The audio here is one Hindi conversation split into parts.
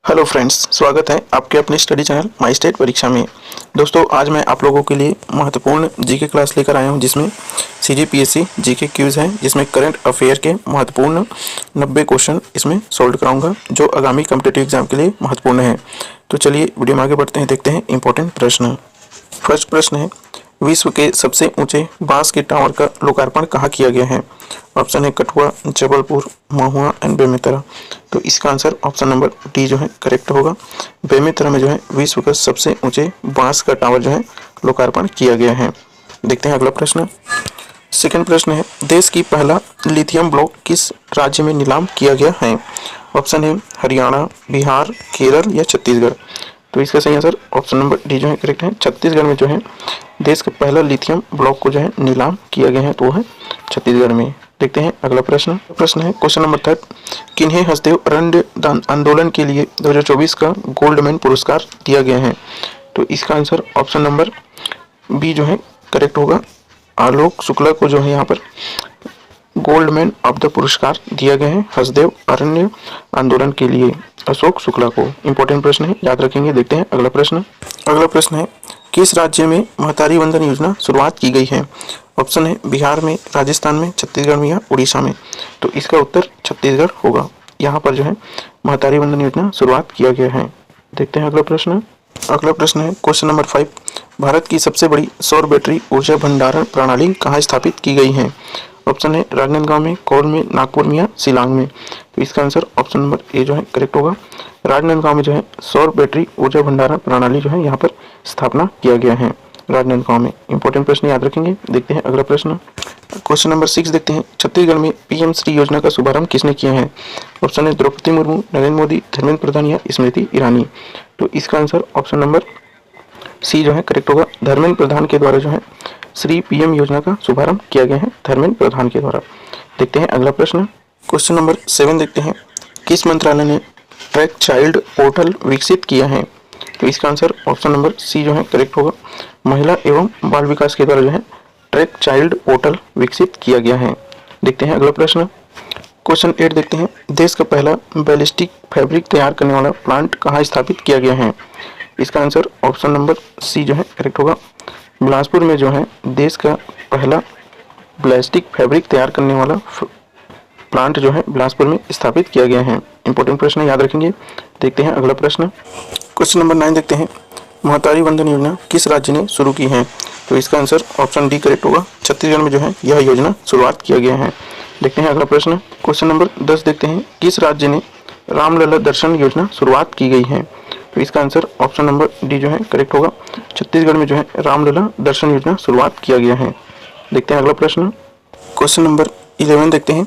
हेलो फ्रेंड्स, स्वागत है आपके अपने स्टडी चैनल माई स्टेट परीक्षा में। दोस्तों, आज मैं आप लोगों के लिए महत्वपूर्ण जीके क्लास लेकर आया हूं, जिसमें सीजीपीएससी जीके क्यूज है, जिसमें करंट अफेयर के महत्वपूर्ण 90 क्वेश्चन इसमें सॉल्व कराऊंगा, जो आगामी कॉम्पिटिटिव एग्जाम के लिए महत्वपूर्ण है। तो चलिए वीडियो में आगे बढ़ते हैं, देखते हैं इंपॉर्टेंट प्रश्न। फर्स्ट प्रश्न है, विश्व के सबसे ऊंचे बांस के टावर का लोकार्पण कहाँ किया गया है? ऑप्शन है कठुआ, जबलपुर, महुआ एंड बेमेतरा। तो इसका आंसर ऑप्शन नंबर डी जो है करेक्ट होगा। बेमेतरा में जो है विश्व का सबसे ऊंचे बांस का टावर जो है लोकार्पण किया गया है। देखते हैं अगला प्रश्न। सेकंड प्रश्न है, देश की पहला लिथियम ब्लॉक किस राज्य में नीलाम किया गया है? ऑप्शन है हरियाणा, बिहार, केरल या छत्तीसगढ़। तो इसका सही आंसर ऑप्शन नंबर डी जो है करेक्ट है। छत्तीसगढ़ में जो है देश का पहला लिथियम ब्लॉक को जो है नीलाम किया गया है, तो वो है छत्तीसगढ़ में। देखते हैं अगला प्रश्न है क्वेश्चन नंबर 3, किन्हें हसदेव अरण्य दान आंदोलन के लिए 2024 का गोल्डमैन पुरस्कार दिया गया है? तो इसका आंसर ऑप्शन नंबर बी जो है करेक्ट होगा। आलोक शुक्ला को जो है यहाँ पर गोल्डमैन ऑफ द पुरस्कार दिया गया है हसदेव अरण्य आंदोलन के लिए, अशोक शुक्ला को। इंपॉर्टेंट प्रश्न है, याद रखेंगे। देखते हैं अगला प्रश्न है, किस राज्य में महतारी वंदन योजना शुरुआत की गई है? ऑप्शन है बिहार में, राजस्थान में, छत्तीसगढ़ में या उड़ीसा में। तो इसका उत्तर छत्तीसगढ़ होगा। यहाँ पर जो है महतारी वंदन योजना शुरुआत किया गया है। देखते हैं अगला प्रश्न है क्वेश्चन नंबर 5, भारत की सबसे बड़ी सौर बैटरी ऊर्जा भंडारण प्रणाली कहाँ स्थापित की गई है? ऑप्शन है राजनांदगांव में, कौल में, नागपुर में या शिलांग में। तो इसका आंसर ऑप्शन नंबर ए जो है करेक्ट होगा। राजनांदगांव में जो है सौर बैटरी ऊर्जा भंडारण प्रणाली जो है यहाँ पर स्थापना किया गया है राजनांदगांव में। इंपॉर्टेंट प्रश्न याद रखेंगे। देखते हैं अगला प्रश्न, क्वेश्चन नंबर 6 देखते हैं, छत्तीसगढ़ में पीएम श्री योजना का शुभारंभ किसने किया है? ऑप्शन है द्रौपदी मुर्मू, नरेंद्र मोदी, धर्मेंद्र प्रधान या स्मृति ईरानी। तो इसका आंसर ऑप्शन नंबर सी जो है करेक्ट होगा। धर्मेंद्र प्रधान के द्वारा जो है श्री पीएम योजना का शुभारंभ किया गया है धर्मेंद्र प्रधान के द्वारा। देखते हैं अगला प्रश्न, क्वेश्चन नंबर 7 देखते हैं, किस मंत्रालय ने ट्रैक चाइल्ड पोर्टल विकसित किया है? तो इसका आंसर ऑप्शन नंबर सी जो है करेक्ट होगा। महिला एवं बाल विकास के द्वारा जो है ट्रैक चाइल्ड पोर्टल विकसित किया गया है। देखते हैं अगला प्रश्न, क्वेश्चन 8 देखते हैं, देश का पहला बैलिस्टिक फैब्रिक तैयार करने वाला प्लांट कहाँ स्थापित किया गया है? इसका आंसर ऑप्शन नंबर सी जो है करेक्ट होगा। बिलासपुर में जो है देश का पहला प्लास्टिक फैब्रिक तैयार करने वाला प्लांट जो है बिलासपुर में स्थापित किया गया है। इंपॉर्टेंट प्रश्न याद रखेंगे। देखते हैं अगला प्रश्न, क्वेश्चन नंबर 9 देखते हैं, महतारी वंदन योजना किस राज्य ने शुरू की है? तो इसका आंसर ऑप्शन डी करेक्ट होगा। छत्तीसगढ़ में जो है यह योजना शुरुआत किया गया है। देखते हैं अगला प्रश्न, क्वेश्चन नंबर 10 देखते हैं, किस राज्य ने रामलला दर्शन योजना शुरुआत की गई है? तो इसका आंसर ऑप्शन नंबर डी जो है करेक्ट होगा। छत्तीसगढ़ में जो है रामलला दर्शन योजना शुरुआत किया गया है। देखते हैं अगला प्रश्न, क्वेश्चन नंबर 11 देखते हैं,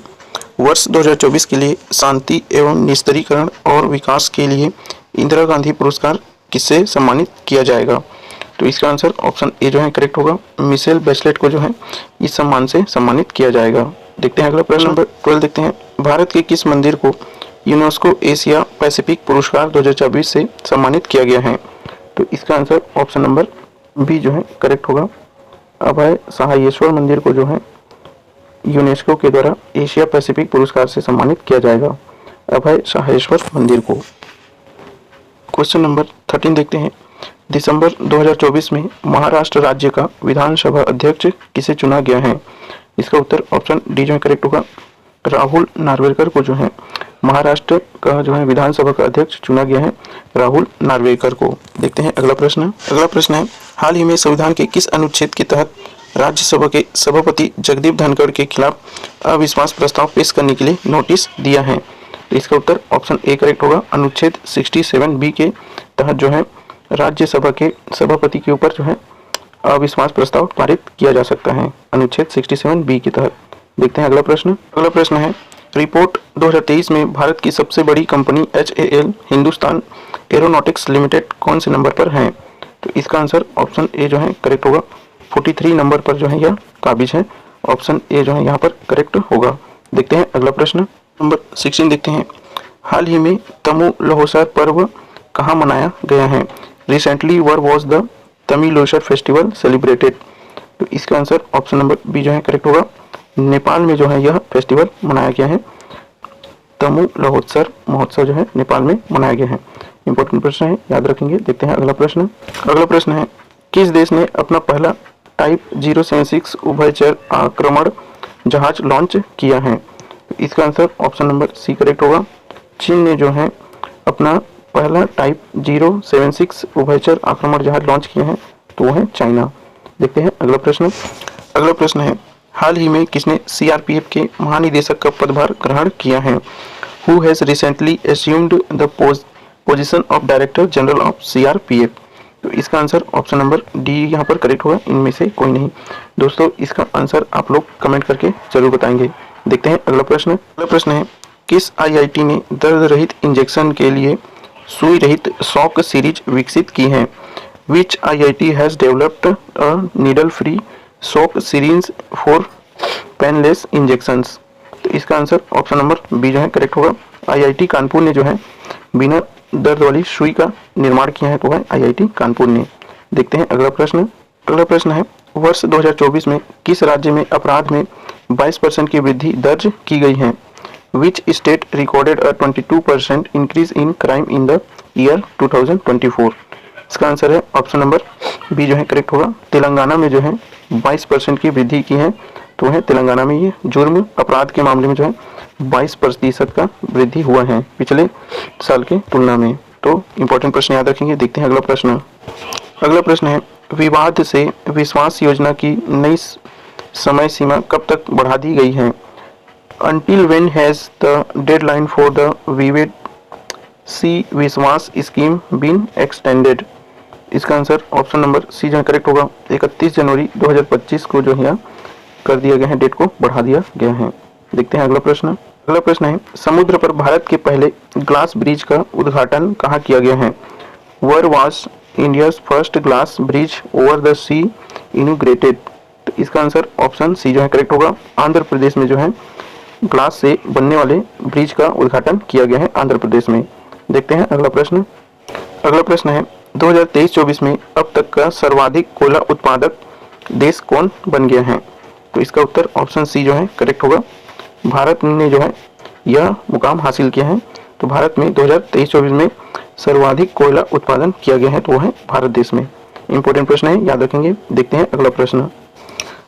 वर्ष 2024 के लिए शांति एवं निस्तारीकरण और विकास के लिए इंदिरा गांधी पुरस्कार किससे सम्मानित किया जाएगा? तो इसका आंसर ऑप्शन ए जो है करेक्ट होगा। मिशेल बैचलेट को जो है इस सम्मान से सम्मानित किया जाएगा। देखते हैं अगला प्रश्न नंबर 12 देखते हैं, भारत के किस मंदिर को यूनेस्को एशिया पैसिफिक पुरस्कार 2024 से सम्मानित किया गया है? तो इसका आंसर ऑप्शन नंबर बी जो है करेक्ट होगा। अभय सहायेश्वर मंदिर को जो है यूनेस्को के द्वारा एशिया पैसिफिक पुरस्कार से सम्मानित किया जाएगा, अभय सहायेश्वर मंदिर को। क्वेश्चन नंबर 13 देखते हैं, दिसंबर 2024 में महाराष्ट्र राज्य का विधानसभा अध्यक्ष किसे चुना गया है? इसका उत्तर ऑप्शन डी जो है करेक्ट होगा। राहुल नार्वेकर को जो है महाराष्ट्र का जो है विधानसभा का अध्यक्ष चुना गया है, राहुल नार्वेकर को। देखते हैं अगला प्रश्न है, हाल ही में संविधान के किस अनुच्छेद के तहत राज्यसभा के सभापति जगदीप धनखड़ के खिलाफ अविश्वास प्रस्ताव पेश करने के लिए नोटिस दिया है? तो इसका उत्तर ऑप्शन ए करेक्ट होगा। अनुच्छेद 67 के तहत जो है राज्यसभा के सभापति के ऊपर जो है अविश्वास प्रस्ताव पारित किया जा सकता है, अनुच्छेद 67 के तहत। देखते हैं अगला प्रश्न है, रिपोर्ट 2023 में भारत की सबसे बड़ी company HAL Hindustan aeronautics limited कौन से नंबर पर है? तो इसका आंसर ऑप्शन ए जो है करेक्ट होगा। 43 नंबर पर जो है यह काबिज है, ऑप्शन ए जो है यहाँ पर करेक्ट होगा। देखते हैं अगला प्रश्न नंबर 16 देखते हैं, हाल ही में तमु लहोसार पर्व कहाँ मनाया गया है? रिसेंटली वर वॉज द तमिलोसर फेस्टिवल सेलिब्रेटेड? तो इसका आंसर ऑप्शन नंबर बी जो है करेक्ट होगा। नेपाल में जो है यह फेस्टिवल मनाया गया है, तमु लहोत्सव महोत्सव जो है नेपाल में मनाया गया है। इंपॉर्टेंट प्रश्न है, याद रखेंगे। देखते हैं अगला प्रश्न। अगला प्रश्न है, किस देश ने अपना पहला टाइप 076 उभयचर आक्रमण जहाज लॉन्च किया है? इसका answer option number C correct होगा। चीन ने जो है अपना पहला टाइप 076 उभयचर आक्रमण जहाज लॉन्च किया है, तो वो है चाइना। देखते हैं अगला प्रश्न। अगला प्रश्न है, हाल ही में किसने सीआरपीएफ के महानिदेशक का पदभार ग्रहण किया है? Who has recently assumed the position of director general of CRPF? तो इसका आंसर ऑप्शन नंबर डी यहाँ पर करेक्ट होगा, इनमें से कोई नहीं। दोस्तों इसका आंसर आप लोग कमेंट करके जरूर बताएंगे। देखते हैं अगला प्रश्न। अगला प्रश्न है, किस आईआईटी ने दर्द रहित इंजेक्शन के लिए सुई रहित शॉक सीरीज विकसित की है? विच IIT has developed a needle free shock series for painless injections? तो इसका आंसर ऑप्शन नंबर बी जो है करेक्ट होगा। आईआईटी कानपुर ने जो है बिना दर्द वाली सुई का निर्माण किया है, तो है आईआईटी कानपुर ने। देखते हैं अगला प्रश्न। अगला प्रश्न है, वर्ष 2024 में किस राज्य में अपराध में 22% की वृद्धि दर्ज की गई है? Which state recorded a 22% increase in crime in the year 2024? इसका आंसर है ऑप्शन नंबर बी जो है करेक्ट होगा। तेलंगाना में जो है 22% की वृद्धि की है, तो है तेलंगाना में ये जुर्म अपराध के मामले में जो है 22% का वृद्धि हुआ है पिछले साल के तुलना में। तो इंपॉर्टेंट प्रश्न याद रखेंगे। देखते हैं अगला प्रश्न। अगला प्रश्न है, विवाद से विश्वास योजना की नई समय सीमा कब तक बढ़ा दी गई है? Until when has the deadline for the विवेद सी विश्वास स्कीम been extended? इसका आंसर ऑप्शन नंबर सी जो करेक्ट होगा। 31 जनवरी 2025 को जो है कर दिया गया है, डेट को बढ़ा दिया गया है। देखते हैं अगला प्रश्न। अगला प्रश्न है, समुद्र पर भारत के पहले ग्लास ब्रिज का उद्घाटन कहाँ किया गया है? Where was India's first glass bridge over the sea inaugurated? तो इसका आंसर ऑप्शन सी जो है करेक्ट होगा। आंध्र प्रदेश में जो है ग्लास से बनने वाले ब्रिज का उद्घाटन किया गया है आंध्र प्रदेश में। देखते हैं अगला प्रश्न। अगला प्रश्न है, 2023-24 में अब तक का सर्वाधिक कोयला उत्पादक देश कौन बन गया है? तो इसका उत्तर ऑप्शन सी जो है करेक्ट होगा। भारत ने जो है यह मुकाम हासिल किया है, तो भारत में 2023-24 में सर्वाधिक कोयला उत्पादन किया गया है, तो वह है भारत देश में। इंपॉर्टेंट प्रश्न है, याद रखेंगे। देखते हैं अगला प्रश्न।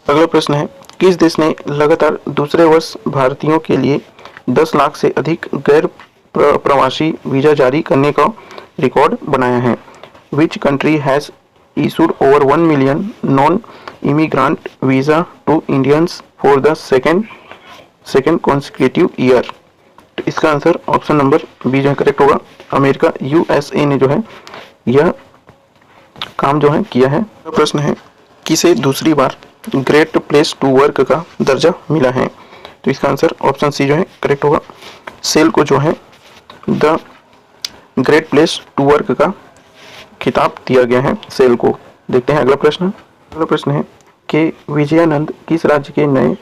अगला प्रश्न है, किस देश ने लगातार दूसरे वर्ष भारतीयों के लिए 10 लाख से अधिक गैर प्रवासी वीजा जारी करने का रिकॉर्ड बनाया है? Which country has issued over 1 million non immigrant visa to Indians for the second consecutive year? तो इसका आंसर ऑप्शन नंबर बी जो है करेक्ट होगा। अमेरिका यूएसए ने जो है यह काम जो है किया है। प्रश्न है, किसे दूसरी बार ग्रेट प्लेस टू वर्क का दर्जा मिला है? तो इसका आंसर ऑप्शन सी जो है करेक्ट होगा। सेल को जो है the great place to work का खिताब दिया गया है सेल को। देखते हैं अगला प्रश्न। अगला प्रश्न है कि विजयानंद किस राज्य के नए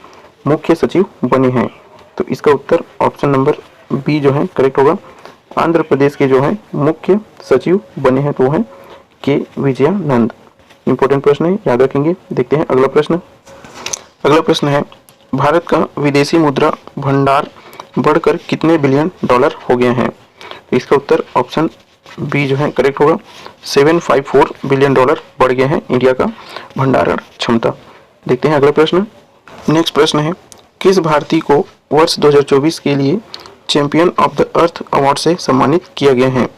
मुख्य सचिव बने हैं? तो इसका उत्तर ऑप्शन नंबर बी जो है करेक्ट होगा। आंध्र प्रदेश के जो है मुख्य सचिव बने हैं, तो वो है के विजयानंद। इंपॉर्टेंट प्रश्न है, याद रखेंगे। देखते हैं अगला प्रश्न। अगला प्रश्न है, भारत का विदेशी मुद्रा भंडार बढ़कर कितने बिलियन डॉलर हो गए हैं? तो इसका उत्तर ऑप्शन बी जो है करेक्ट होगा। 754 बिलियन डॉलर बढ़ गए हैं इंडिया का भंडारण क्षमता। देखते हैं अगला प्रश्न। नेक्स्ट प्रश्न है, किस भारतीय को वर्ष 2024 के लिए champion of the earth award से सम्मानित किया गया है?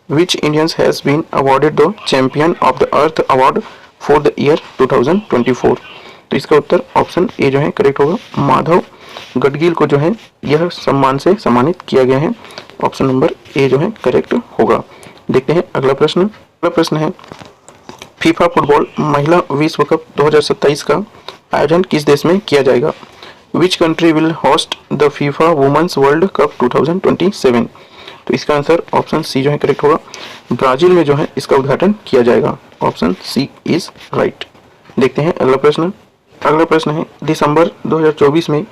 Which Indians has been awarded the Champion of the Earth Award for the year 2024? तो इसका उत्तर ऑप्शन ए जो है करेक्ट होगा। माधव गडगिल को जो है यह सम्मान से सम्मानित किया गया है। ऑप्शन नंबर ए जो है करेक्ट होगा। देखते हैं अगला प्रश्न। अगला प्रश्न है, फीफा फुटबॉल महिला विश्व कप 2027 का आयोजन किस देश में किया जाएगा? Which country will host the FIFA Women's World Cup 2027? तो इसका आंसर ऑप्शन सी जो है करेक्ट होगा। ब्राजील में जो है इसका उद्घाटन किया जाएगा। Option C is right. देखते हैं अगला प्रश्न। अगला प्रश्न है, दिसंबर 2024 में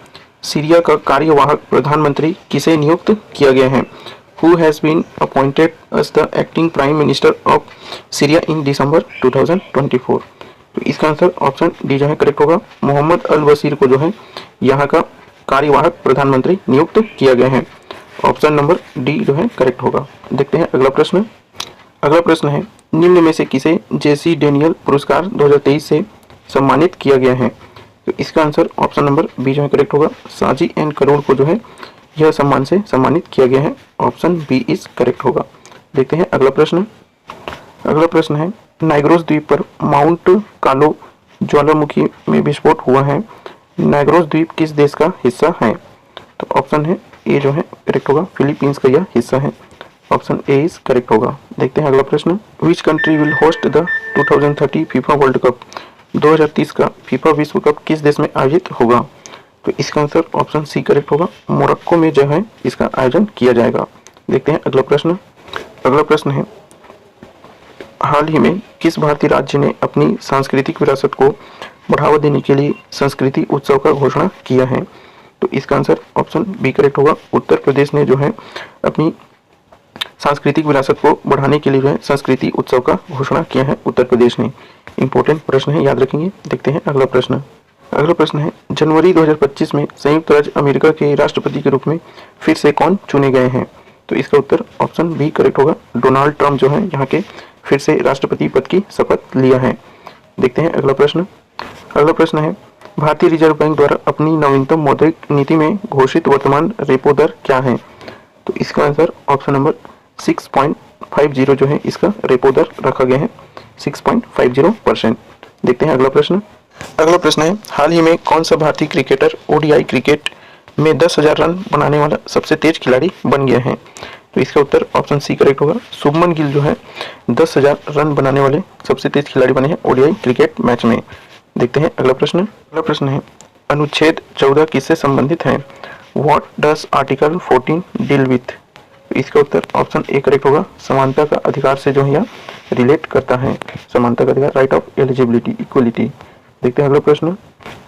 सीरिया का कार्यवाहक प्रधानमंत्री किसे नियुक्त किया गया है? Who has been appointed as the acting prime minister of Syria in December 2024? तो इसका आंसर ऑप्शन डी जो है करेक्ट होगा। मोहम्मद अल बशीर को जो है यहाँ का कार्यवाहक प्रधानमंत्री नियुक्त किया गया है। ऑप्शन नंबर डी जो है करेक्ट होगा। देखते हैं अगला प्रश्न। अगला प्रश्न है, निम्न में से किसे जेसी डेनियल पुरस्कार 2023 से सम्मानित किया गया है? तो इसका आंसर ऑप्शन नंबर बी जो है करेक्ट होगा। साजी एंड करोड़ को जो है यह सम्मान से सम्मानित किया गया है। ऑप्शन बी इज करेक्ट होगा। देखते हैं अगला प्रश्न। अगला प्रश्न है, नाइग्रोस द्वीप पर माउंट कालो ज्वालामुखी में विस्फोट हुआ है। नाइग्रोस द्वीप किस देश का हिस्सा है? तो ऑप्शन है ए जो है करेक्ट होगा, फिलीपींस का यह हिस्सा है। ऑप्शन ए इज करेक्ट होगा। देखते हैं अगला प्रश्न। Which country will host the 2030 FIFA world cup? 2030 का फीफा विश्व कप किस देश में आयोजित होगा? तो इसका आंसर ऑप्शन सी करेक्ट होगा, मोरक्को में जो है इसका आयोजन किया जाएगा। देखते हैं अगला प्रश्न। अगला प्रश्न है, हाल ही में किस भारतीय राज्य ने अपनी सांस्कृतिक विरासत को बढ़ावा देने के लिए संस्कृति उत्सव का घोषणा किया है? तो इसका आंसर ऑप्शन बी करेक्ट होगा, उत्तर प्रदेश ने जो है अपनी सांस्कृतिक विरासत को बढ़ाने के लिए जो है संस्कृति उत्सव का घोषणा किया है उत्तर प्रदेश ने। इंपॉर्टेंट प्रश्न है, याद रखेंगे। देखते हैं अगला प्रश्न। अगला प्रश्न है, जनवरी 2025 में संयुक्त राज्य अमेरिका के राष्ट्रपति के रूप में फिर से कौन चुने गए हैं? तो इसका उत्तर ऑप्शन बी करेक्ट होगा, डोनाल्ड ट्रंप जो है यहाँ के फिर से राष्ट्रपति पद की शपथ लिया है। देखते हैं अगला प्रश्न। अगला प्रश्न है, भारतीय रिजर्व बैंक द्वारा अपनी नवीनतम मौद्रिक नीति में घोषित वर्तमान रेपो दर क्या है? तो इसका आंसर ऑप्शन नंबर 6.50 जो है इसका रेपो दर रखा गया है, 6.50%। देखते हैं अगला प्रश्न। अगला प्रश्न है, हाल ही में कौन सा भारतीय क्रिकेटर ओडीआई क्रिकेट में 10,000 रन बनाने वाला सबसे तेज खिलाड़ी बन गया है? तो इसका उत्तर ऑप्शन सी करेक्ट होगा, शुभमन गिल जो है 10,000 रन बनाने वाले सबसे तेज खिलाड़ी बने हैं ओडीआई क्रिकेट मैच में। देखते हैं अगला प्रश्न। अगला प्रश्न है, अनुच्छेद 14 किससे संबंधित है? What does article 14 deal with? इसका उत्तर ऑप्शन ए करेक्ट होगा, समानता का अधिकार से जो है यह रिलेट करता है। समानता का अधिकार, राइट ऑफ एलिजिबिलिटी, इक्वलिटी। देखते हैं अगला प्रश्न।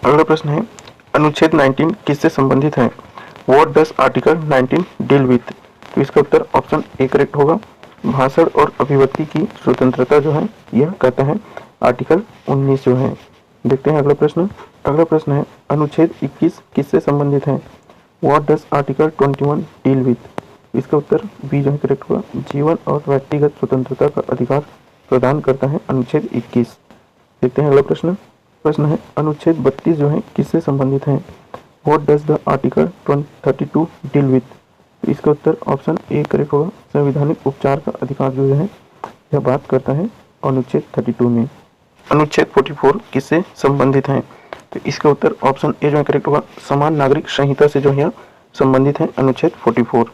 अगला प्रश्न है, अनुच्छेद 19 किससे संबंधित है? What does article 19 deal with? तो इसका उत्तर ऑप्शन ए करेक्ट होगा, भाषण और अभिव्यक्ति की स्वतंत्रता जो है यह कहता है आर्टिकल 19 जो है। देखते हैं अगला प्रश्न। अगला प्रश्न है, अनुच्छेद 21 किससे संबंधित है? What does article 21 deal with? इसका उत्तर बी जो है करेक्ट होगा, जीवन और व्यक्तिगत स्वतंत्रता का अधिकार प्रदान करता है अनुच्छेद 21। देखते हैं अगला प्रश्न। प्रश्न है, अनुच्छेद 32 जो है किससे संबंधित है? What does the article 32 deal with? इसका उत्तर ऑप्शन ए करेक्ट होगा, संवैधानिक उपचार का अधिकार जो है यह बात करता है अनुच्छेद 32 में। अनुच्छेद 44 किससे संबंधित है? तो इसका उत्तर ऑप्शन ए जो है करेक्ट होगा, समान नागरिक संहिता से जो है संबंधित है अनुच्छेद 44।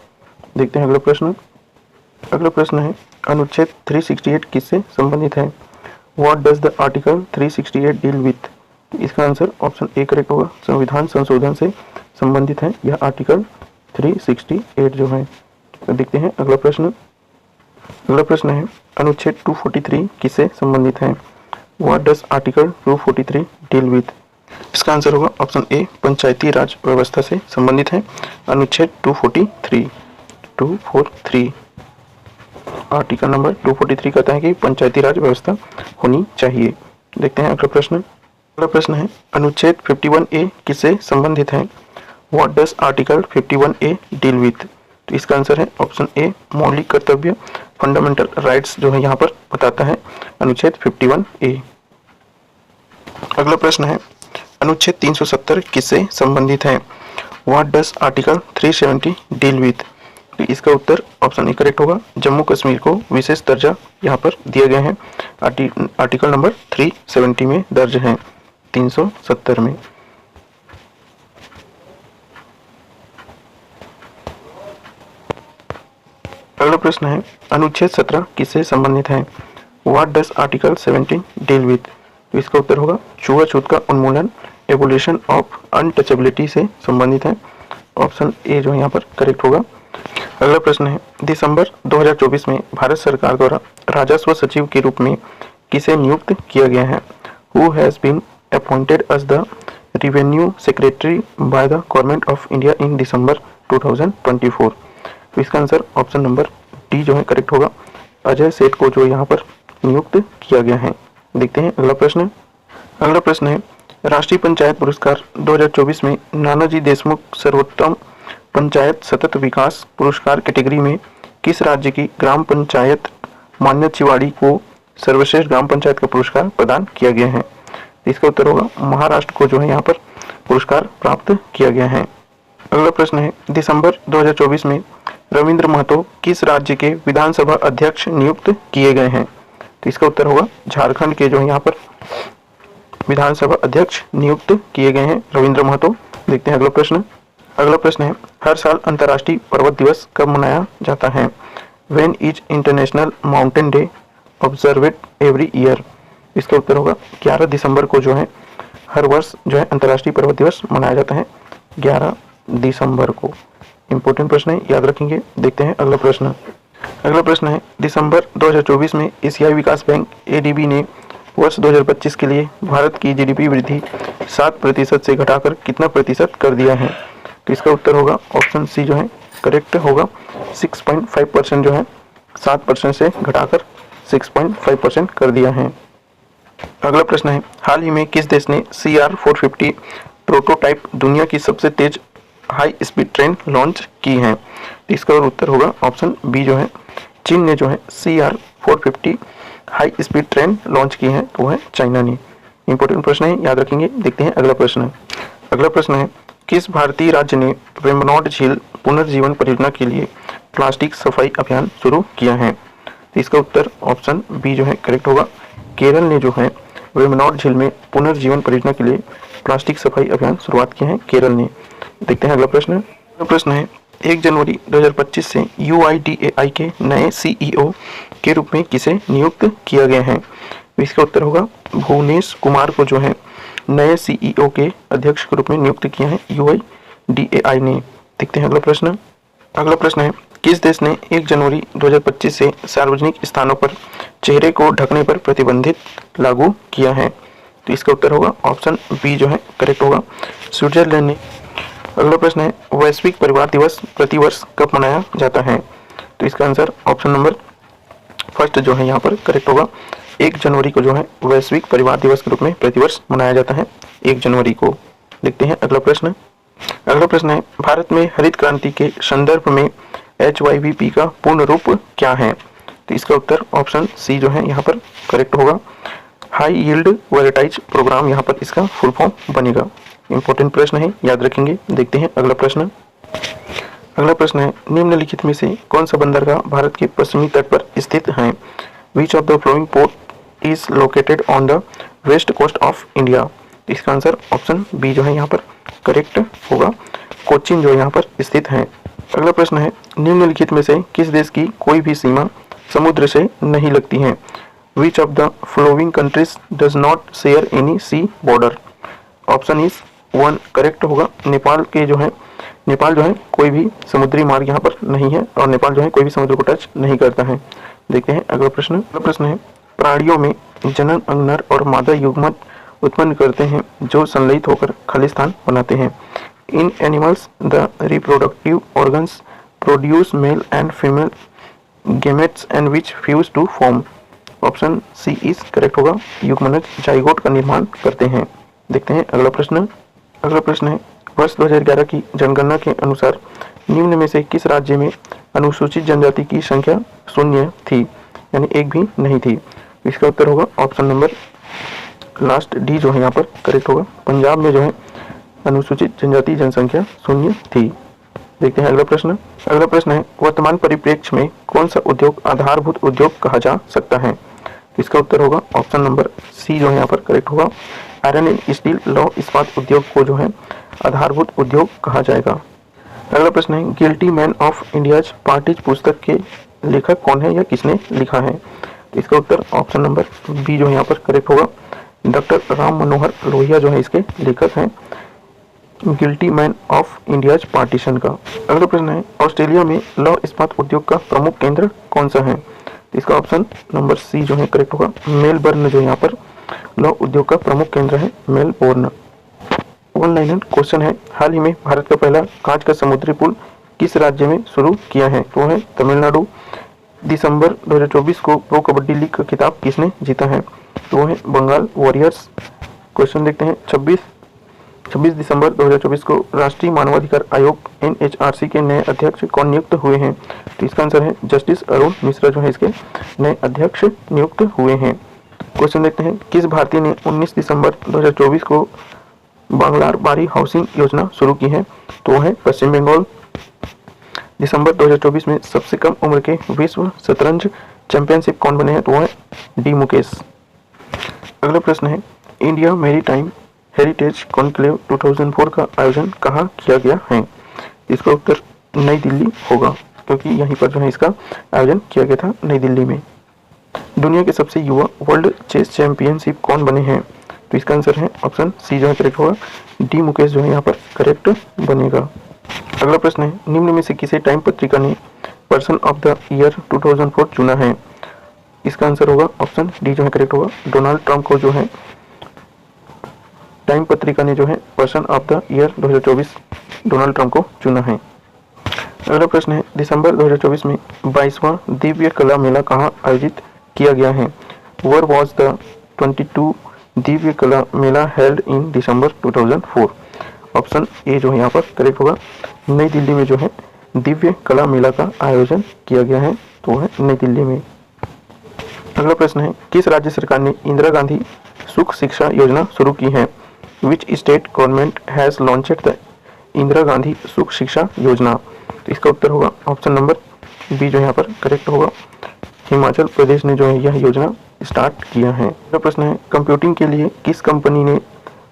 देखते हैं अगला प्रश्न। अगला प्रश्न है, अनुच्छेद 368 किससे संबंधित है? What does the article 368 deal with? इसका आंसर ऑप्शन ए करेक्ट होगा, संविधान संशोधन से संबंधित है यह आर्टिकल 368 जो है। तो देखते हैं अगला प्रश्न। अगला प्रश्न है, अनुच्छेद 243 किससे संबंधित है? What does article 243 deal with? इसका आंसर होगा ऑप्शन ए, पंचायती राज व्यवस्था से संबंधित है अनुच्छेद 243। आर्टिकल नंबर 243 कहता है कि पंचायती राज व्यवस्था होनी चाहिए। देखते हैं अगला प्रश्न। अगला प्रश्न है, अनुच्छेद 51A किससे संबंधित है? What does article 51A deal with? तो इसका आंसर है ऑप्शन ए, मौलिक कर्तव्य, फंडामेंटल राइट्स जो है यहाँ पर बताता है अनुच्छेद 51A। अगला प्रश्न है, अनुच्छेद 370 किससे संबंधित है? What does article 370 deal with? तो इसका उत्तर ऑप्शन ए करेक्ट होगा, जम्मू कश्मीर को विशेष दर्जा यहाँ पर दिया गया है आर्टिकल नंबर 370 में दर्ज है, 370 में। अगला प्रश्न है, अनुच्छेद 17 किससे संबंधित है? What does article 17 deal with? तो इसका उत्तर होगा, छुआछूत का उन्मूलन, एबोलिशन ऑफ अनटचेबिलिटी से संबंधित है। ऑप्शन ए जो यहाँ पर करेक्ट होगा। अगला प्रश्न है, दिसंबर 2024 में भारत सरकार द्वारा राजस्व सचिव के रूप में किसे नियुक्त किया गया है? Who has been appointed as the revenue secretary by the government of India in December 2024? तो इसका आंसर ऑप्शन नंबर डी जो है करेक्ट होगा, अजय सेठ को जो यहाँ पर नियुक्त किया गया है। देखते हैं अगला प्रश्न। अगला प्रश्न है, राष्ट्रीय पंचायत पुरस्कार 2024 में नानाजी देशमुख सर्वोत्तम पंचायत सतत विकास पुरस्कार कैटेगरी में किस राज्य की ग्राम पंचायत मान्यचिवाड़ी को सर्वश्रेष्ठ ग्राम पंचायत का पुरस्कार प्रदान किया गया है? इसका उत्तर होगा महाराष्ट्र को जो है यहाँ पर पुरस्कार प्राप्त किया गया है। अगला प्रश्न है, दिसंबर 2024 में रविंद्र महतो किस राज्य के विधानसभा अध्यक्ष नियुक्त किए गए हैं? तो इसका उत्तर होगा झारखंड के जो है यहाँ पर विधानसभा अध्यक्ष नियुक्त किए गए हैं रविंद्र महतो। देखते हैं अगला प्रश्न। अगला प्रश्न है, हर साल अंतर्राष्ट्रीय पर्वत दिवस कब मनाया जाता है? When is international mountain day observed every year? इसका उत्तर होगा 11 दिसंबर को जो है हर वर्ष जो है अंतर्राष्ट्रीय पर्वत दिवस मनाया जाता है 11 दिसंबर को। इंपॉर्टेंट प्रश्न है, याद रखेंगे। देखते हैं अगला प्रश्न। अगला प्रश्न है, दिसंबर 2024 में एशियाई विकास बैंक एडीबी ने वर्ष 2025 के लिए भारत की जीडीपी वृद्धि 7% से घटाकर कितना प्रतिशत कर दिया है? तो इसका उत्तर होगा ऑप्शन सी जो है करेक्ट होगा 6.5% जो है 7% से घटाकर 6.5% कर दिया है। अगला प्रश्न है, हाल ही में किस देश ने CR450 प्रोटोटाइप दुनिया की सबसे तेज हाई स्पीड ट्रेन लॉन्च की है? तो इसका उत्तर होगा ऑप्शन बी जो है चीन ने जो है CR450 high speed train launch की है, तो है चाइना ने। इंपॉर्टेंट प्रश्न है, याद रखेंगे। देखते हैं अगला प्रश्न। अगला प्रश्न है, किस भारतीय राज्य ने वेम्बनाड झील पुनर्जीवन परियोजना के लिए प्लास्टिक सफाई अभियान शुरू किया है? तो इसका उत्तर ऑप्शन बी जो है करेक्ट होगा केरल ने जो है वेम्बनाड झील में पुनर्जीवन परियोजना के लिए प्लास्टिक सफाई अभियान शुरुआत किया है केरल ने। देखते हैं अगला प्रश्न। अगला प्रश्न है, 1 जनवरी 2025 से UIDAI के नए CEO के रूप में किसे नियुक्त किया गया है? इसका उत्तर होगा भुवनेश कुमार को जो है नए CEO के अध्यक्ष के रूप में नियुक्त किया है UIDAI ने। देखते हैं अगला प्रश्न। अगला प्रश्न है, किस देश ने 1 जनवरी 2025 से सार्वजनिक स्थानों पर चेहरे को ढकने पर प्रतिबंधित लागू किया है? तो इसका उत्तर होगा ऑप्शन बी जो है करेक्ट होगा स्विट्जरलैंड ने। अगला प्रश्न है, वैश्विक परिवार दिवस प्रतिवर्ष कब मनाया जाता है? तो इसका आंसर ऑप्शन नंबर फर्स्ट जो है यहाँ पर करेक्ट होगा 1 जनवरी को जो है वैश्विक परिवार दिवस के रूप में प्रतिवर्ष मनाया जाता है 1 जनवरी को। देखते हैं अगला प्रश्न। अगला प्रश्न है, भारत में हरित क्रांति के संदर्भ में HYVP का पूर्ण रूप क्या है? तो इसका उत्तर ऑप्शन सी जो है यहाँ पर करेक्ट होगा हाई यील्ड वैराइटीज प्रोग्राम यहाँ पर इसका फुल फॉर्म बनेगा। इंपॉर्टेंट प्रश्न है, याद रखेंगे। देखते हैं अगला प्रश्न। अगला प्रश्न है, निम्नलिखित में से कौन सा बंदरगाह भारत के पश्चिमी तट पर स्थित है? Which of the following port is located on the west coast of India? इसका आंसर ऑप्शन बी जो है यहाँ पर करेक्ट होगा कोचीन जो यहाँ पर स्थित है। अगला प्रश्न है, निम्नलिखित में से किस देश की कोई भी सीमा समुद्र से नहीं लगती है? Which of the following countries does not share any sea border? Option is 1 correct होगा नेपाल जो है कोई भी समुद्री मार्ग यहाँ पर नहीं है और नेपाल जो है कोई भी समुद्र को टच नहीं करता है। देखते हैं अगला प्रश्न। अगला प्रश्न है, प्राणियों में जनन अंग नर और मादा युग्मक उत्पन्न करते हैं जो संलयित होकर खालिस्तान बनाते हैं। In animals the reproductive organs produce male and female gametes and which fuse to form? Option C is correct होगा युग्मनज जाइगोट का निर्माण करते हैं। देखते हैं अगला प्रश्न। अगला प्रश्न है, वर्ष 2011 की जनगणना के अनुसार निम्न में से किस राज्य में अनुसूचित जनजाति की संख्या 0 थी, यानी एक भी नहीं थी? इसका उत्तर होगा ऑप्शन नंबर लास्ट डी जो है यहाँ पर करेक्ट होगा पंजाब में जो है अनुसूचित जनजाति जनसंख्या 0 थी। देखते हैं अगला प्रश्न। अगला प्रश्न है, वर्तमान परिप्रेक्ष्य में कौन सा उद्योग आधारभूत उद्योग कहा जा सकता है? इसका उत्तर होगा ऑप्शन नंबर सी जो है यहाँ पर करेक्ट होगा आयरन एंड स्टील लौह इस्पात उद्योग को जो है आधारभूत उद्योग कहा जाएगा। अगला प्रश्न है, guilty man of India's parties पुस्तक के लेखक कौन है या किसने लिखा है? इसका उत्तर ऑप्शन नंबर बी जो है यहाँ पर करेक्ट होगा डॉक्टर राम मनोहर लोहिया जो है इसके लेखक हैं guilty man of India's partition का। अगला प्रश्न है, ऑस्ट्रेलिया में लौह इस्पात उद्योग का प्रमुख केंद्र कौन सा है? इसका ऑप्शन नंबर सी जो है करेक्ट होगा मेलबर्न जो यहाँ पर लौह उद्योग का प्रमुख केंद्र है मेलबोर्न। 1 लाइनर क्वेश्चन है, हाल ही में भारत का पहला कांच का समुद्री पुल किस राज्य में शुरू किया है? तो है तमिलनाडु। दिसंबर 2024 को प्रो कबड्डी लीग का खिताब किसने जीता है? तो है बंगाल वॉरियर्स। क्वेश्चन देखते हैं 26 26 दिसंबर 2024 को राष्ट्रीय मानवाधिकार आयोग NHRC के नए अध्यक्ष कौन नियुक्त हुए हैं? तो इसका आंसर है जस्टिस अरुण मिश्रा जो है इसके नए अध्यक्ष नियुक्त हुए हैं। क्वेश्चन देखते हैं, किस भारतीय ने 19 दिसंबर 2024 को बांग्लार बारी हाउसिंग योजना शुरू की है? तो है पश्चिम बंगाल। दिसंबर 2024 में सबसे कम उम्र के विश्व शतरंज चैंपियनशिप कौन बने हैं? तो है डी मुकेश। अगला प्रश्न है, इंडिया मैरीटाइम हेरिटेज कॉन्क्लेव 2004 का आयोजन कहाँ किया गया है? इसका उत्तर नई दिल्ली होगा, क्योंकि यहीं पर जो है इसका आयोजन किया गया था नई दिल्ली में। दुनिया के सबसे युवा वर्ल्ड चेस चैंपियनशिप कौन बने हैं? तो इसका आंसर है ऑप्शन सी जो है करेक्ट होगा, डी मुकेश जो है यहाँ पर करेक्ट बनेगा। अगला प्रश्न है, निम्न में से किसे टाइम पत्रिका ने पर्सन ऑफ द ईयर 2004 चुना है? इसका आंसर होगा ऑप्शन डी जो है करेक्ट होगा, डोनाल्ड ट्रंप को जो है टाइम पत्रिका ने जो है person of the year 2024 Donald Trump को चुना है। अगला प्रश्न है, दिसंबर 2024 में 22वां दिव्य कला मेला कहाँ आयोजित किया गया है? वेयर वाज द 22 दिव्य कला मेला held in December 2004? Option A जो है यहाँ पर करेक्ट होगा, नई दिल्ली में जो है दिव्य कला मेला का आयोजन किया गया है, तो है नई दिल्ली में। अगला प्रश्न है, किस राज्य सरकार ने इंदिरा गांधी सुख शिक्षा योजना शुरू की है? Which state government has launched the Indira Gandhi सुख शिक्षा योजना? तो इसका उत्तर होगा ऑप्शन नंबर बी जो यहाँ पर करेक्ट होगा, हिमाचल प्रदेश ने जो है यह योजना स्टार्ट किया है। अगला प्रश्न है, कंप्यूटिंग के लिए किस कंपनी ने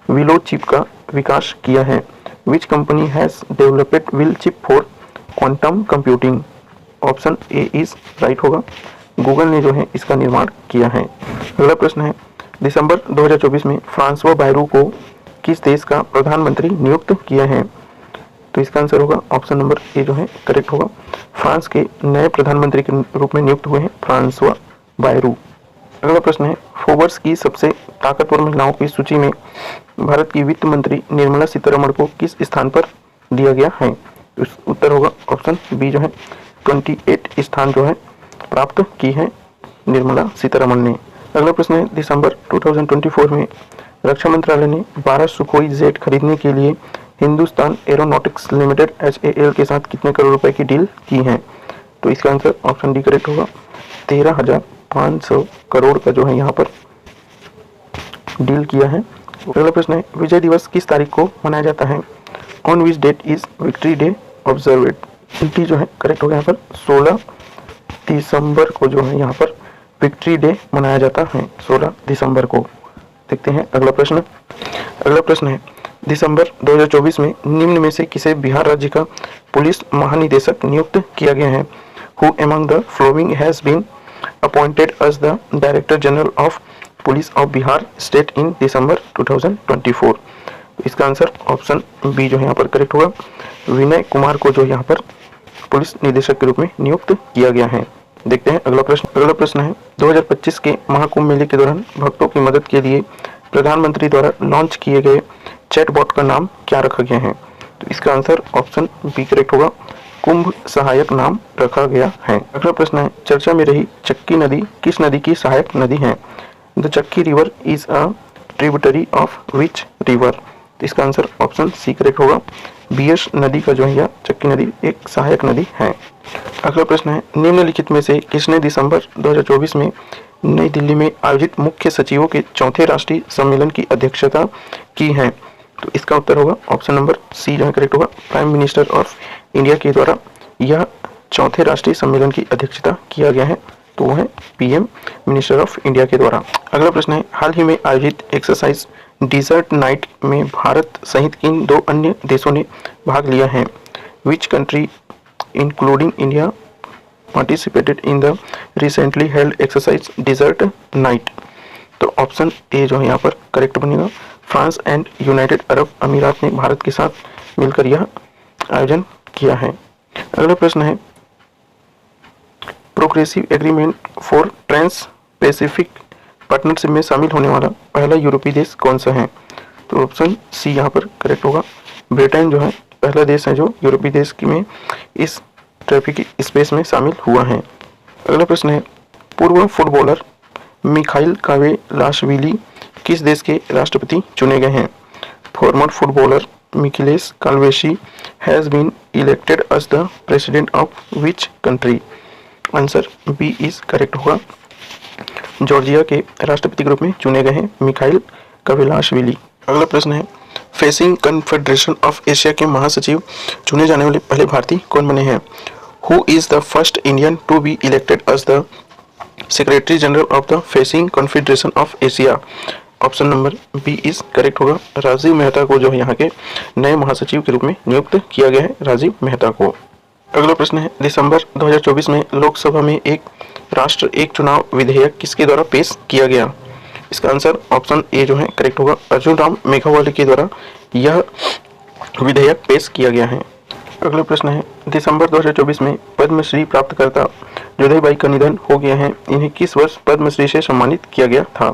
विलो चिप का विकास किया है? Which company has developed will chip for quantum computing? Option A is right होगा, गूगल ने जो है इसका निर्माण किया है। अगला प्रश्न है, दिसंबर 2024 में फ्रांसवा बायरू को किस देश का प्रधानमंत्री नियुक्त किया है? तो इसका आंसर होगा ऑप्शन नंबर ए जो है करेक्ट होगा, फ्रांस के नए प्रधानमंत्री के रूप में नियुक्त हुए हैं फ्रांसवा बायरू। अगला प्रश्न है, फोर्ब्स की सबसे ताकतवर महिलाओं की सूची में भारत की वित्त मंत्री निर्मला सीतारमण को किस स्थान पर दिया गया है? तो उत्तर होगा ऑप्शन बी जो है 28 स्थान जो है प्राप्त की है निर्मला सीतारमण ने। अगला प्रश्न है, दिसंबर 2024 में रक्षा मंत्रालय ने 12 सुखोई जेट खरीदने के लिए हिंदुस्तान एरोनॉटिक्स लिमिटेड HAL के साथ कितने करोड़ रुपए की डील की है? तो इसका आंसर ऑप्शन डी करेक्ट होगा, 13,500 करोड़ का जो है यहाँ पर डील किया है। अगला प्रश्न है, विजय दिवस किस तारीख को मनाया जाता है? On which date is victory day observed? D जो है करेक्ट होगा यहाँ पर 16 दिसंबर को जो है यहाँ पर विक्ट्री डे मनाया जाता है, 16 दिसंबर को। देखते हैं अगला प्रश्न। अगला प्रश्न है, दिसंबर 2024 में निम्न में से किसे बिहार राज्य का पुलिस महानिदेशक नियुक्त किया गया है? Who among the following has been appointed as the director general of police of Bihar state in December 2024? इसका आंसर ऑप्शन बी जो है यहाँ पर करेक्ट होगा, विनय कुमार को जो यहाँ पर पुलिस निदेशक के रूप में नियुक्त किया गया है। देखते हैं अगला प्रश्न। अगला प्रश्न है, 2025 के महाकुंभ मेले के दौरान भक्तों की मदद के लिए प्रधानमंत्री द्वारा लॉन्च किए गए चैटबॉट का नाम क्या रखा गया है? तो इसका आंसर ऑप्शन बी करेक्ट होगा, कुंभ सहायक नाम रखा गया है। अगला प्रश्न है, चर्चा में रही चक्की नदी किस नदी की सहायक नदी है? द चक्की river is a tributary of which river? तो इसका आंसर ऑप्शन सी करेक्ट होगा, बीएस नदी का जो है यह चक्की नदी एक सहायक नदी है। अगला प्रश्न है, निम्नलिखित में से किसने दिसंबर 2024 में नई दिल्ली में आयोजित मुख्य सचिवों के चौथे राष्ट्रीय सम्मेलन की अध्यक्षता की है? तो इसका उत्तर होगा ऑप्शन नंबर सी जो है करेक्ट होगा, प्राइम मिनिस्टर ऑफ इंडिया के द्वारा यह चौथे राष्ट्रीय सम्मेलन की अध्यक्षता किया गया है, तो वह है PM मिनिस्टर ऑफ इंडिया के द्वारा। अगला प्रश्न है, हाल ही में आयोजित एक्सरसाइज डिजर्ट नाइट में भारत सहित किन 2 अन्य देशों ने भाग लिया है? Which country including India participated in the recently held exercise desert night? तो ऑप्शन ए जो है यहाँ पर करेक्ट बनेगा, फ्रांस एंड यूनाइटेड अरब अमीरात ने भारत के साथ मिलकर यह आयोजन किया है। अगला प्रश्न है, progressive agreement for trans Pacific partnership में शामिल होने वाला पहला यूरोपीय देश कौन सा है? तो ऑप्शन सी यहाँ पर करेक्ट होगा, ब्रिटेन जो है पहला देश है जो यूरोपीय देश में इस ट्रैफिक स्पेस में शामिल हुआ है। अगला प्रश्न है, पूर्व फुटबॉलर मिखाइल कावेलाशविली किस देश के राष्ट्रपति चुने गए हैं? former footballer Michels Calvesi has been elected as the president of which country? Answer B is correct होगा। जॉर्जिया के राष्ट्रपति के रूप में चुने गए हैं मिखाइल कविलाशविली। अगला प्रश्न है, फेसिंग कन्फेडरेशन ऑफ एशिया के महासचिव चुने जाने वाले पहले भारतीय कौन बने हैं? Who is the first Indian to be elected as the secretary general of the fencing confederation of Asia? Option number B is correct होगा। राजीव मेहता को जो है यहाँ के नए महासचिव के रूप में नियुक्त किया गया है, राजीव मेहता को। अगला प्रश्न है, दिसंबर 2024 में लोकसभा में एक राष्ट्र एक चुनाव विधेयक किसके द्वारा पेश किया गया? इसका आंसर ऑप्शन ए जो है करेक्ट होगा। अर्जुन राम मेघवाल के द्वारा यह विधेयक पेश किया गया है। अगला प्रश्न है, दिसंबर 2024 में पद्मश्री प्राप्तकर्ता जोधाबाई का निधन हो गया है, इन्हें किस वर्ष पद्मश्री से सम्मानित किया गया था?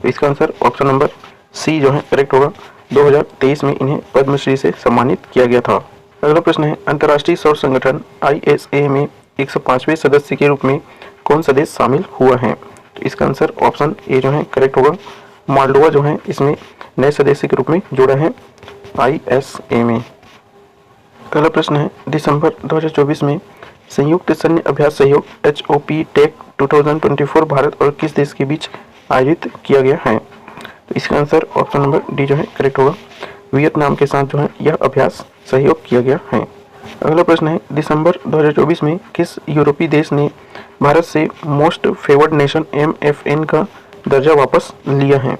तो इसका आंसर ऑप्शन नंबर सी जो है करेक्ट होगा। 2023 में इन्हें पद्मश्री से सम्मानित किया गया था। अगला प्रश्न है, अंतर्राष्ट्रीय सौर संगठन ISA में 105वें सदस्य के रूप में कौन सा देश शामिल हुआ है? तो इसका आंसर ऑप्शन ए जो है करेक्ट होगा। मोल्डोवा जो है इसमें नए सदस्य के रूप में जुड़ा है ISA में। अगला प्रश्न है, दिसंबर 2024 में संयुक्त सैन्य अभ्यास सहयोग HOP टेक 2024 भारत और किस देश के बीच आयोजित किया गया है? तो इसका आंसर ऑप्शन नंबर डी जो है करेक्ट होगा। वियतनाम के साथ जो है यह अभ्यास सहयोग किया गया है। अगला प्रश्न है, दिसंबर 2024 में किस यूरोपीय देश ने भारत से मोस्ट फेवर्ड नेशन MFN का दर्जा वापस लिया है?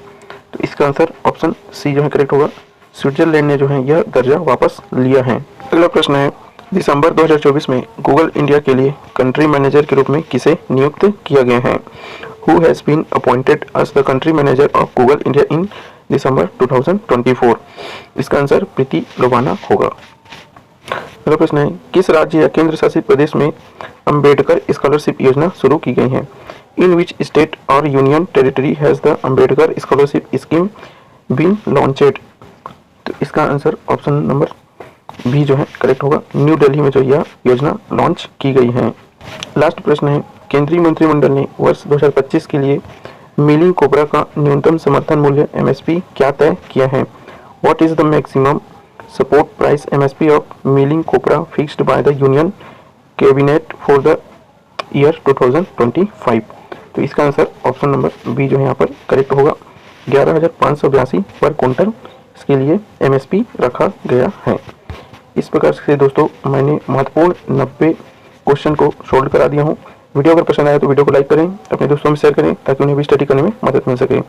तो इसका आंसर ऑप्शन सी जो है करेक्ट होगा। स्विट्जरलैंड ने जो है यह दर्जा वापस लिया है। अगला प्रश्न है, दिसंबर 2024 में गूगल इंडिया के लिए कंट्री मैनेजर के रूप में किसे नियुक्त किया गया है? Who has been appointed as the country manager of Google India in दिसंबर 2024? इसका आंसर प्रीति लोबाना होगा। अगला प्रश्न है, किस राज्य या केंद्र शासित प्रदेश में अंबेडकर स्कॉलरशिप योजना शुरू की गई है? इन विच स्टेट और union territory has the Ambedkar scholarship scheme been launched? तो इसका आंसर ऑप्शन नंबर बी जो है करेक्ट होगा। न्यू दिल्ली में जो यह योजना लॉन्च की गई है। लास्ट प्रश्न है, केंद्रीय मंत्रिमंडल ने वर्ष 2025 के लिए मिलिंग कोबरा का न्यूनतम समर्थन मूल्य MSP क्या तय किया है? What is the maximum support price MSP of milling cobra fixed by the union cabinet for the year 2025? तो इसका आंसर ऑप्शन नंबर बी जो है यहाँ पर करेक्ट होगा। 11,582 पर क्विंटल इसके लिए MSP रखा गया है। इस प्रकार से दोस्तों मैंने महत्वपूर्ण 90 क्वेश्चन को सोल्व करा दिया हूँ। वीडियो अगर पसंद आया तो वीडियो को लाइक करें, अपने दोस्तों में शेयर करें ताकि उन्हें भी स्टडी करने में मदद मिल सके।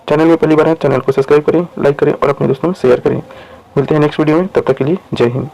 चैनल में पहली बार है, चैनल को सब्सक्राइब करें, लाइक करें और अपने दोस्तों में शेयर करें। मिलते हैं नेक्स्ट वीडियो में, तब तक के लिए जय हिंद।